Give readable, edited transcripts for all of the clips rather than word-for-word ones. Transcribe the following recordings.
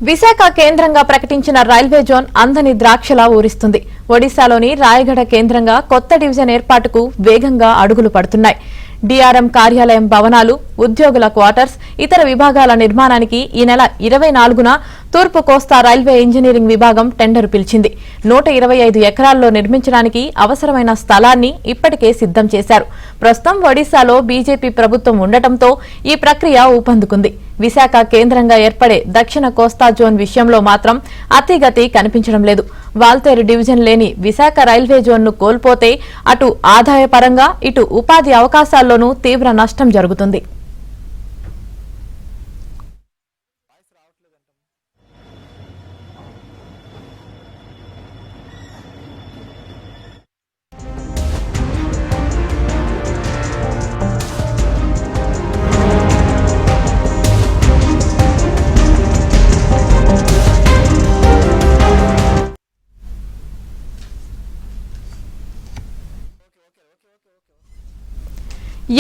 విశాఖ కేంద్రంగా ప్రకటించిన railway zone అందని ద్రాక్షలా ఊరిస్తుంది. ఒడిశాలోని రాయగడ కేంద్రంగా కొత్త డివిజన్ ఏర్పాటుకు వేగంగా అడుగులు పడుతున్నాయి. డిఆర్ఎం కార్యాలయం భవనాలు, ఉద్యోగుల క్వార్టర్స్, ఇతర విభాగాల నిర్మాణానికి ఈ నెల 24న తూర్పు కోస్తా రైల్వే ఇంజనీరింగ్ విభాగం టెండర్ పిలిచింది. 125 ఎకరాల్లో నిర్మించడానికి అవసరమైన స్థలాన్ని ఇప్పటికే సిద్దం చేశారు. ప్రస్తుతం ఒడిశాలో బీజేపీ ప్రభుత్వం ఉండటంతో ఈ ప్రక్రియ ఊపందుకుంది. విశాఖ కేంద్రంగా ఏర్పడే దక్షిణ కోస్తా జోన్ విషయంలో మాత్రం అతిగతి కనిపించడం లేదు. వాల్తేరు డివిజన్ లేని విశాఖ రైల్వే జోన్ను కోల్పోతే అటు ఆదాయపరంగా, ఇటు ఉపాధి అవకాశాల్లోనూ తీవ్ర నష్టం జరుగుతుంది.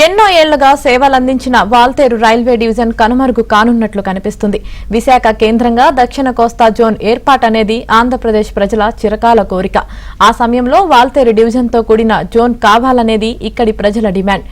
ఎన్నో ఏళ్లుగా సేవలందించిన వాల్తేరు రైల్వే డివిజన్ కనుమరుగు కానున్నట్లు కనిపిస్తుంది. విశాఖ కేంద్రంగా దక్షిణ కోస్తా జోన్ ఏర్పాటనేది ఆంధ్రప్రదేశ్ ప్రజల చిరకాల కోరిక. ఆ సమయంలో వాల్తేరు డివిజన్తో కూడిన జోన్ కావాలనేది ఇక్కడి ప్రజల డిమాండ్.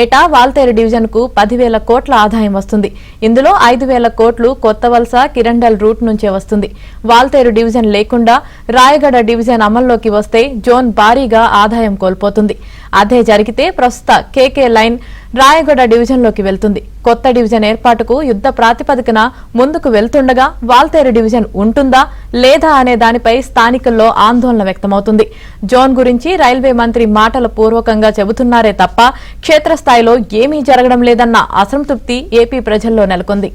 ఏటా వాల్తేరు డివిజన్కు 10,000 కోట్ల ఆదాయం వస్తుంది. ఇందులో 5,000 కోట్లు కొత్త వలస, కిరండల్ రూట్ నుంచే వస్తుంది. వాల్తేరు డివిజన్ లేకుండా రాయగడ డివిజన్ అమల్లోకి వస్తే జోన్ భారీగా ఆదాయం కోల్పోతుంది. అదే జరిగితే ప్రస్తుత కేకే లైన్ రాయగడ డివిజన్లోకి వెళ్తుంది. కొత్త డివిజన్ ఏర్పాటుకు యుద్ధ ప్రాతిపదికన ముందుకు వెళ్తుండగా వాల్తేరు డివిజన్ ఉంటుందా లేదా అనే దానిపై స్థానికుల్లో ఆందోళన వ్యక్తమవుతుంది. జోన్ గురించి రైల్వే మంత్రి మాటల పూర్వకంగా చెబుతున్నారే తప్ప క్షేత్రస్థాయిలో ఏమీ జరగడం లేదన్న అసంతృప్తి ఏపీ ప్రజల్లో నెలకొంది.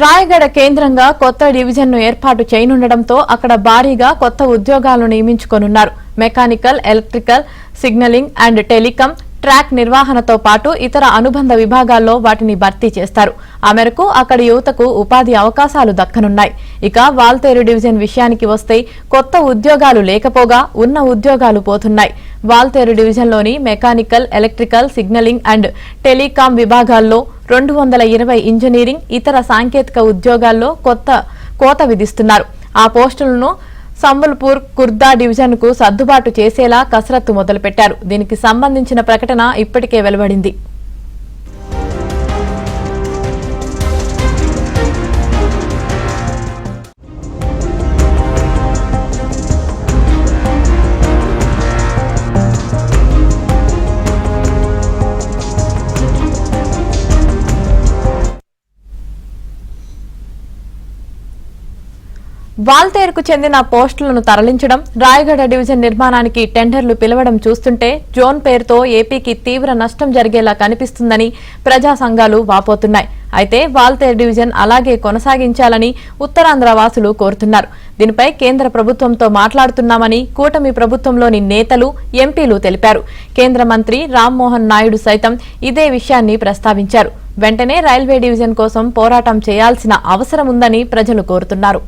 రాయగడ కేంద్రంగా కొత్త డివిజన్ను ఏర్పాటు చేయనుండటంతో అక్కడ భారీగా కొత్త ఉద్యోగాలను నియమించుకోనున్నారు. Mechanical, electrical, signalling and telecom, track నిర్వహణతో పాటు ఇతర అనుబంధ విభాగాల్లో వాటిని భర్తీ చేస్తారు. ఆ మేరకు అక్కడి యువతకు ఉపాధి అవకాశాలు దక్కనున్నాయి. ఇక వాల్తేరు డివిజన్ విషయానికి వస్తే కొత్త ఉద్యోగాలు లేకపోగా ఉన్న ఉద్యోగాలు పోతున్నాయి. వాల్తేరు డివిజన్లోని mechanical, electrical, signalling and telecom విభాగాల్లో 220 ఇంజనీరింగ్, ఇతర సాంకేతిక ఉద్యోగాల్లో కోత విధిస్తున్నారు. ఆ పోస్టులను సంబల్పూర్, కుర్దా డివిజన్ కు సర్దుబాటు చేసేలా కసరత్తు మొదలుపెట్టారు. దీనికి సంబంధించిన ప్రకటన ఇప్పటికే వెలువడింది. వాల్తేరుకు చెందిన పోస్టులను తరలించడం, రాయగడ డివిజన్ నిర్మాణానికి టెండర్లు పిలవడం చూస్తుంటే జోన్ పేరుతో ఏపీకి తీవ్ర నష్టం జరిగేలా కనిపిస్తుందని ప్రజా సంఘాలు వాపోతున్నాయి. అయితే వాల్తేరు డివిజన్ అలాగే కొనసాగించాలని ఉత్తరాంధ్ర వాసులు కోరుతున్నారు. దీనిపై కేంద్ర ప్రభుత్వంతో మాట్లాడుతున్నామని కూటమి ప్రభుత్వంలోని నేతలు, ఎంపీలు తెలిపారు. కేంద్ర మంత్రి రామ్మోహన్ నాయుడు సైతం ఇదే విషయాన్ని ప్రస్తావించారు. వెంటనే రైల్వే డివిజన్ కోసం పోరాటం చేయాల్సిన అవసరం ఉందని ప్రజలు కోరుతున్నారు.